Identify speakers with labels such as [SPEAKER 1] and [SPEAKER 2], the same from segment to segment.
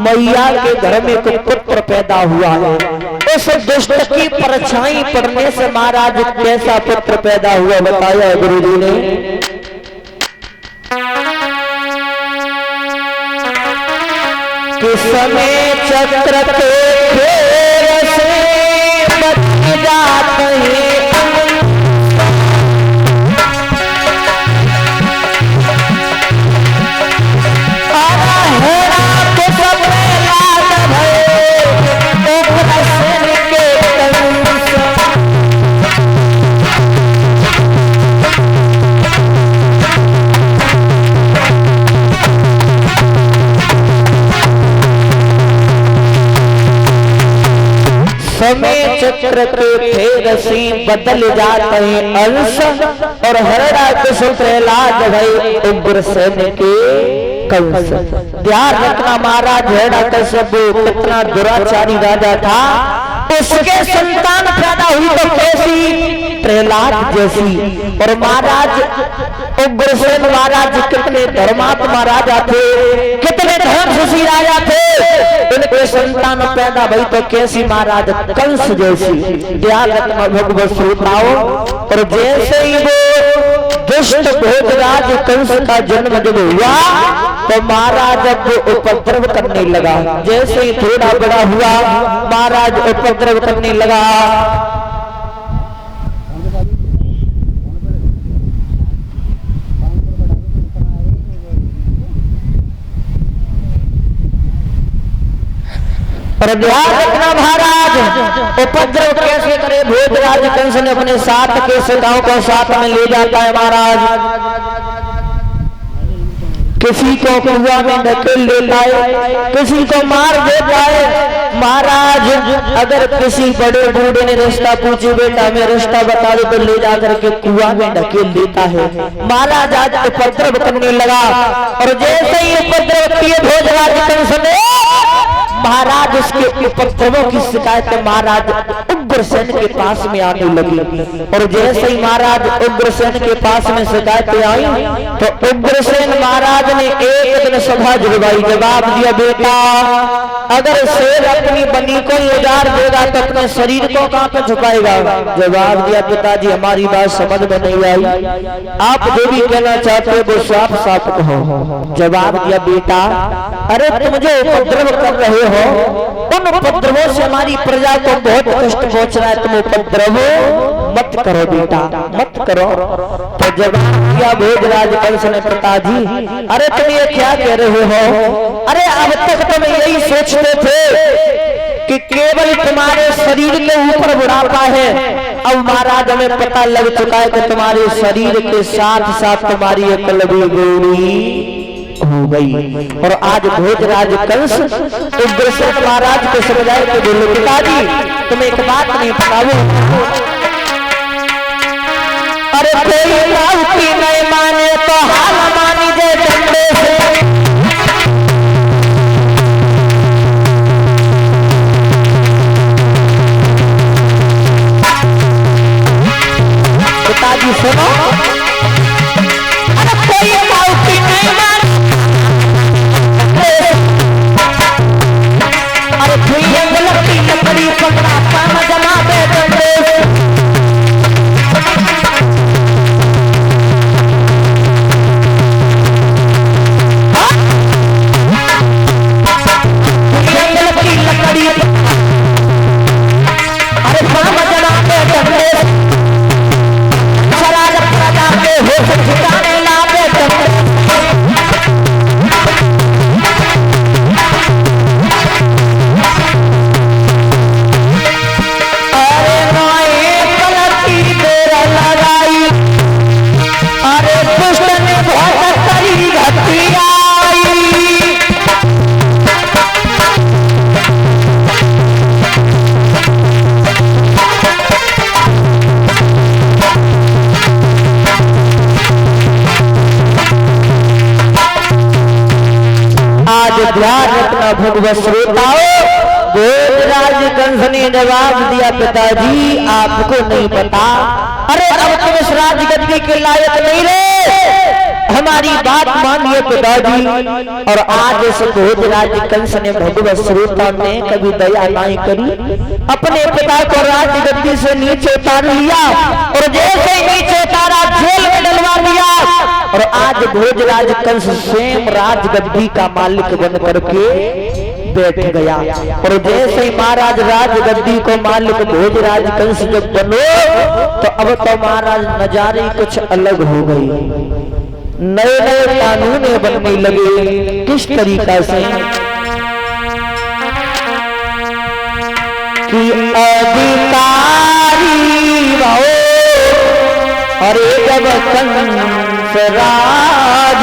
[SPEAKER 1] मैया के घर में कोई पुत्र पैदा हुआ है। उस दुष्ट की परछाई पड़ने से महाराज कैसा पुत्र पैदा हुआ बताया गुरुजी ने। किस समय चक्र के फेर से बच जाते हैं समय चक्र के फेर से बदल जाते हैं अंश और हरणाकश प्रहलाद भई उग्रसेन के कंस। ध्यान रखना महाराज हरणाकश कितना दुराचारी राजा था। उसके संतान पैदा हुई तो कैसी प्रहलाद जैसी। और महाराज उग्रसेन महाराज कितने धर्मात्मा राजा थे, कितने धर्मशुशी राजा थे। उनके संतान पैदा भई तो कैसी महाराज कंस जैसी। ध्यान रखना भगवत श्रोताओं। और जैसे ही वो दुष्ट भोजराज कंस का जन्म जब हुआ तो महाराज अब उपद्रव करने लगा। जैसे ही थोड़ा बड़ा हुआ महाराज उपद्रव करने लगा। पर ध्यान रखना महाराज उपद्रव कैसे करे। भोजराज कंस ने अपने साथ के सेवकों को साथ में ले जाता है महाराज। किसी को कुआं में धकेल देता है, किसी को मार देता है। महाराज अगर किसी बड़े बूढ़े ने रास्ता पूछे बेटा हमें रास्ता बता दो तो ले जाकर के कुआं में धकेल देता है। महाराज आज उपद्रव करने लगा। और जैसे ही उपद्रव किए भोजराज कंस ने महाराज उसके उपद्रवों की शिकायत महाराज उग्रसेन के पास में आने लगी। और जैसे ही महाराज उग्रसेन के पास में शिकायतें आई तो उग्रसेन महाराज ने एक दिन सभा जुड़वाई। जवाब दिया बेटा अगर शेर अपनी बनी को उजाड़ देगा तो अपने शरीर को कहां पे छुपाएगा। जवाब दिया पिताजी हमारी बात समझ में नहीं आई, आप जो भी कहना चाहते हो वो साफ साफ कहो। जवाब दिया बेटा अरे तुम जो उपद्रव कर रहे हो उन उपद्रवों से हमारी प्रजा को बहुत कष्ट पहुंच रहा है, तुम उपद्रव मत करो बेटा मत करो। तो जवाब दिया भोजराज कंस ने पिताजी अरे तुम ये क्या कह रहे हो। अरे अब तक तुम यही सोचते थे कि केवल तुम्हारे शरीर के ऊपर बुढ़ापा है। अब महाराज हमें पता लग चुका है कि तुम्हारे शरीर के साथ साथ तुम्हारी अकल भी गोरी हो गई। और आज भोजराज कंस उग्रसेन महाराज को समझाए तो बोले पिताजी तुम्हें एक बात नहीं बताओ। अरे कोई राउती नहीं माने तो हाल मानी जे डंडे से। पिताजी सुनो अरे कोई राउती नहीं माने लकड़ी पकड़ा काम जमा दे लकड़ी अरे काम जमा दे शरारत प्रजा के होश ठिकाने ला दे। ध्यान रखना भगवत श्रोताओं। भोजराज कंस ने जवाब दिया पिताजी आपको नहीं पता। अरे अब तुम इस राजगद्दी के लायक नहीं रहे। हमारी बात मानिए पिताजी। और आज इस भोजराज कंस ने भगवत श्रोता ने कभी दया नहीं करी, अपने पिता को राजगद्दी से नीचे उतार लिया और जैसे नीचे उतारा जेल में डलवा दिया। और आज भोजराज कंस स्वयं राजगद्दी का मालिक बन करके बैठ गया। और जैसे ही महाराज राजगद्दी को मालिक भोजराज कंस जब बनो तो अब तो महाराज नजारे कुछ अलग हो गई, नए नए कानून बनने लगे। किस तरीका से कि अधिकारी रहो, अरे जब कंस राज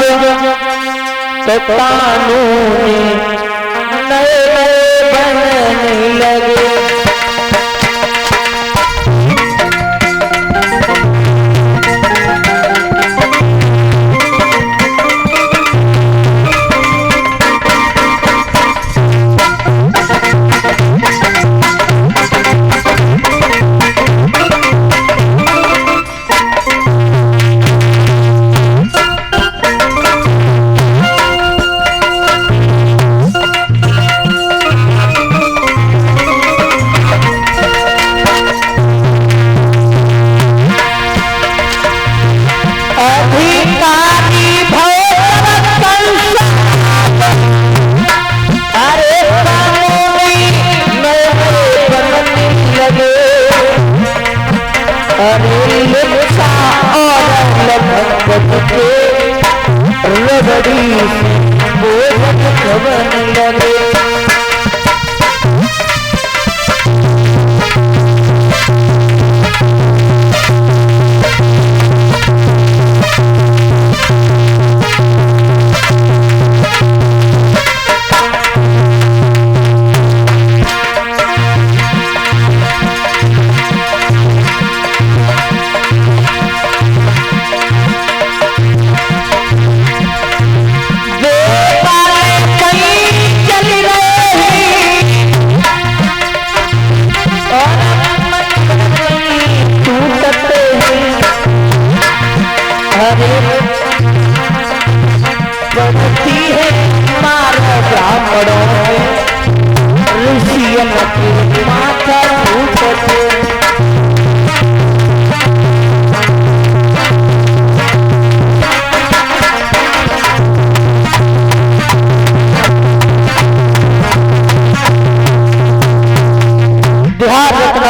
[SPEAKER 1] तो कानून नए नए बनने लगे।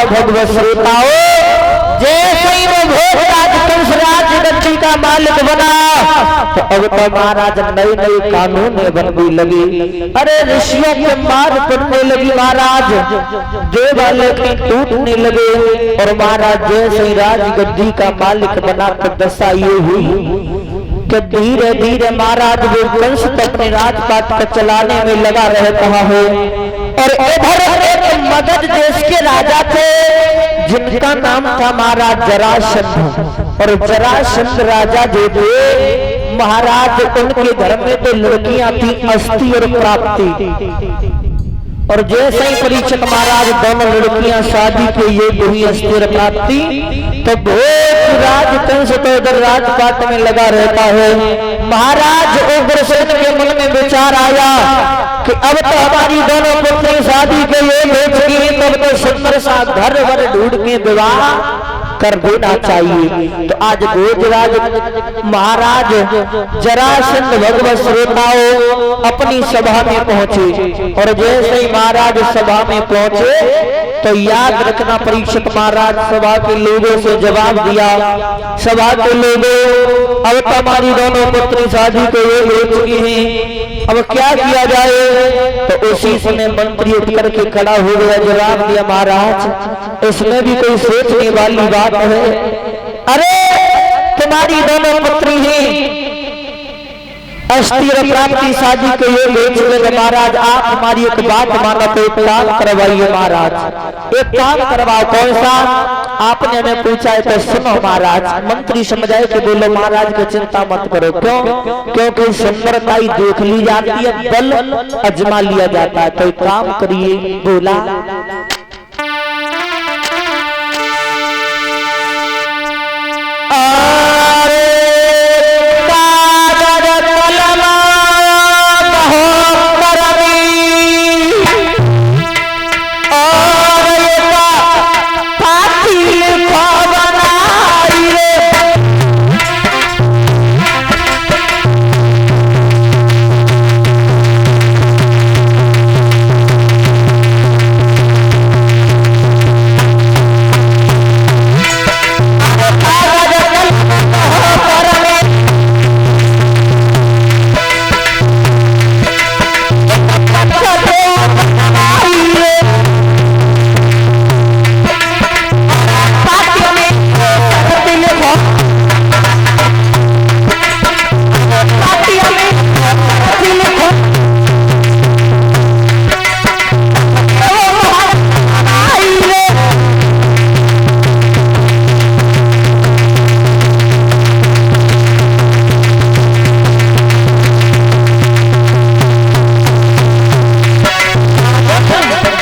[SPEAKER 1] भगवत श्रोताओ, जैसे ही वो भोजराज कंस राजगद्दी का मालिक बना तो अब तो महाराज नए नए कानून बनने लगे। अरे ऋषियों के मार पड़ने लगी, महाराज देवालय के टूटने लगे। और महाराज जैसे ही राजगद्दी का मालिक बना तो दशा ये हुई कि धीरे धीरे महाराज वो कंस तो अपने राजपाट को चलाने में लगा रहता है। और इधर एक मगध देश के राजा थे जिनका नाम था महाराज जरासंध। और जरासंध राजा जो थे महाराज, उनके घर में तो लड़कियां थी अस्थि और प्राप्ति। और जैसे ही परीक्षित महाराज दोनों लड़कियां शादी के योग्य हुई अस्थि और प्राप्ति तो भोजराज कंस तो उधर राजपाट में लगा रहता है। महाराज उग्रसेन के मन में विचार आया कि अब तो हमारी दोनों पुत्री शादी के लिए हो चुकी है, तब तो सुंदर सा घर वर ढूंढ के विवाह कर देना चाहिए। तो आज भोजराज महाराज जरासंध भगवत श्रोताओं अपनी सभा में पहुंचे। और जैसे ही महाराज सभा में पहुंचे तो याद रखना परीक्षित महाराज सभा के लोगों से जवाब दिया, सभा के लोगों अब तो हमारी दोनों पुत्री शादी के लिए हो चुकी हैं, अब क्या किया जाए। तो उसी समय मंत्री उठ करके खड़ा हो गया, जवाब दिया महाराज इसमें भी कोई सोचने वाली बात है। अरे तुम्हारी दोनों पुत्री हैं अस्थि और प्राप्ति शादी के ये ले चुके महाराज, आप हमारी एक बात मानो तो एक काम करवाइए महाराज, एक काम करवाओ। कौन सा? आपने हमें पूछा है तो सुनो महाराज। मंत्री समझाए कि बोलो महाराज की चिंता मत करो। क्यों? क्योंकि सुंदरता ही देख ली जाती है, बल अजमा लिया जाता है। तो एक काम करिए। बोला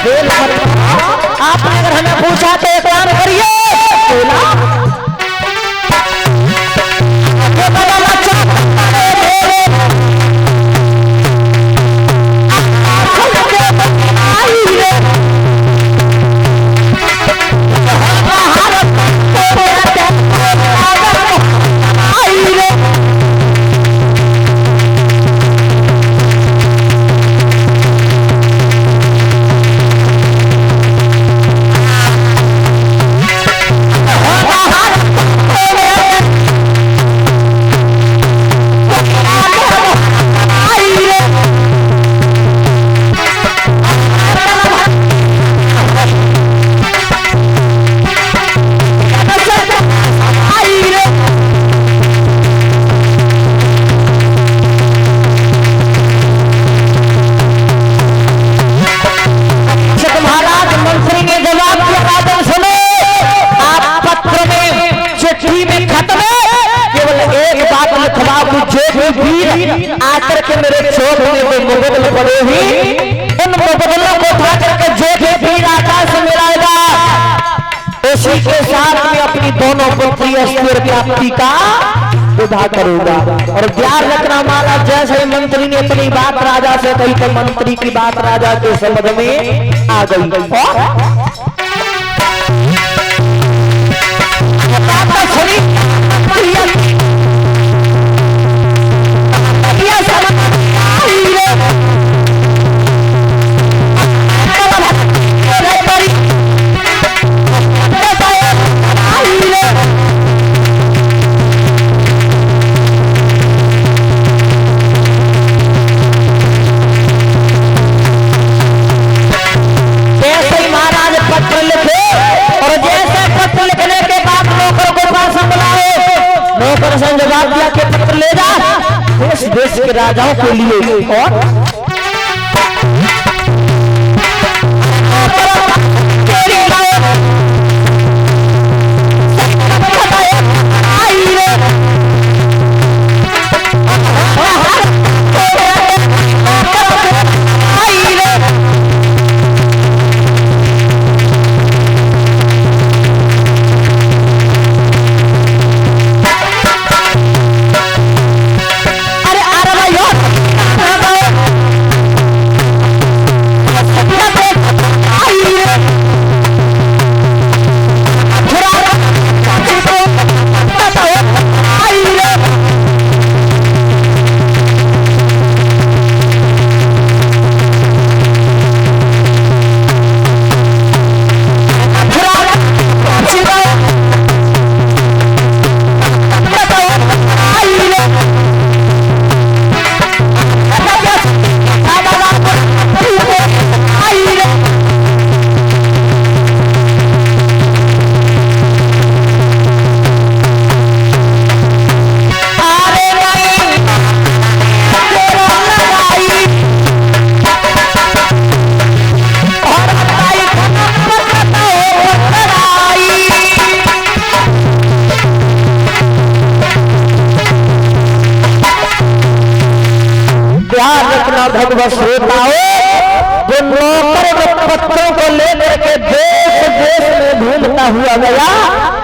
[SPEAKER 1] खेल मत। आपने अगर हमें पूछा तो एक काम करिए, आकर के मेरे चोट में कोई मुबदल पड़े ही उन मुबदलों को उठा करके जो भी भीड़ आकाश में मिलाएगा उसी के साथ में अपनी दोनों पुत्री अस्थिर प्राप्ति का विवाह करूंगा। और ध्यान रखना महाराज, जैसे मंत्री ने अपनी बात राजा से कही तो मंत्री की बात राजा के समझ में आ गई। जवाब दिया कि पत्र ले जा देश देश के राजाओं के लिए और भगवत श्रोताओं, जो नौकर पत्रों को लेकर के देश देश में घूमता हुआ गया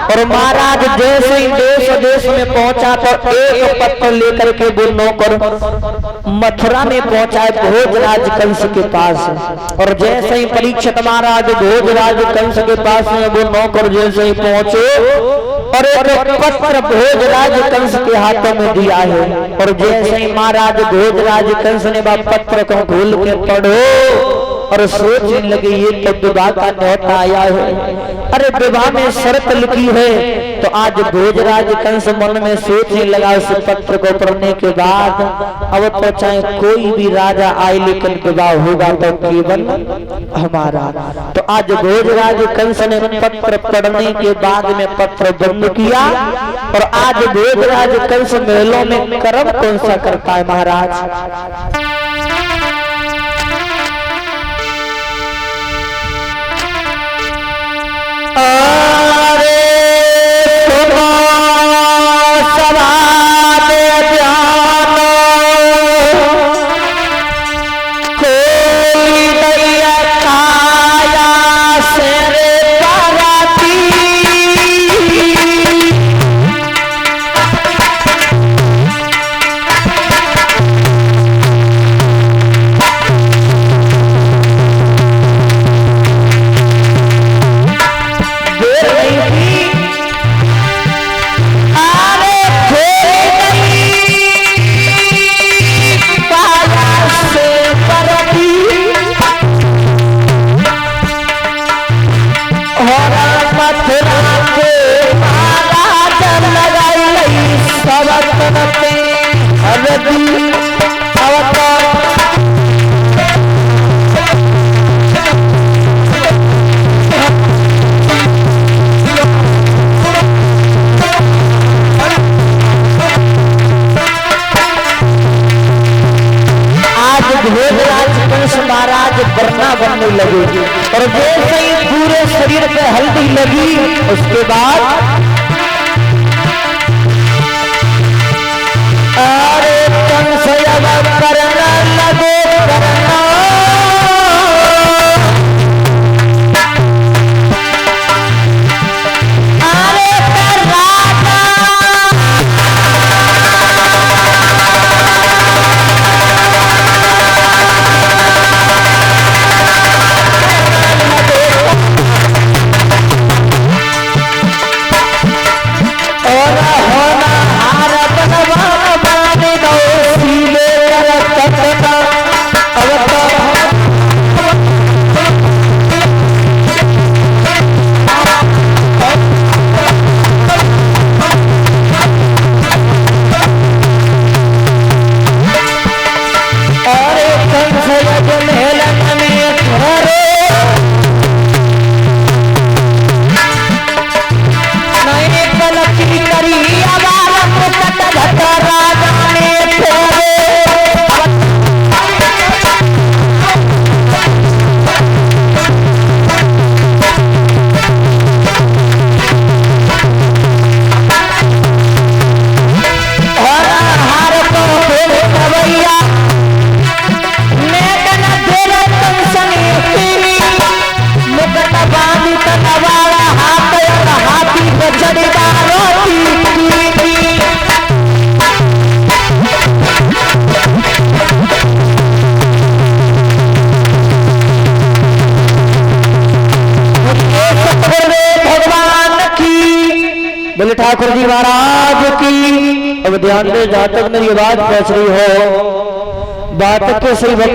[SPEAKER 1] और महाराज जैसे ही देश देश में पहुंचा तो एक पत्र लेकर के वो नौकर मथुरा में पहुंचा भोजराज कंस के पास। और जैसे ही परीक्षित महाराज भोजराज कंस के पास में वो नौकर जैसे ही पहुंचे और एक पत्र भोजराज कंस के हाथों में दिया है और जैसे ही महाराज भोजराज कंस ने वह पत्र को खोल के पढ़ो और सोचने लगे ये तो विवाह का न्योता आया है, अरे विवाह में शर्त लिखी है। तो आज भोजराज कंस मन में सोचने लगा उस पत्र को पढ़ने के बाद अब तो चाहे कोई भी राजा आए लेकिन विवाह होगा तो केवल हमारा। तो आज भोजराज कंस ने पत्र पढ़ने के बाद में पत्र बंद किया और आज भोजराज कंस महलों में कर्म कौन सा करता है महाराज? महाराज वरना बनने लगे। और जैसे ही पूरे शरीर पे हल्दी लगी उसके बाद अरे कंस अब करना लगे करना बोले ठाकुर जी महाराज की। अब ध्यान दे, जहां तक मेरी बात पहुंच रही हो बात के सही भक्तों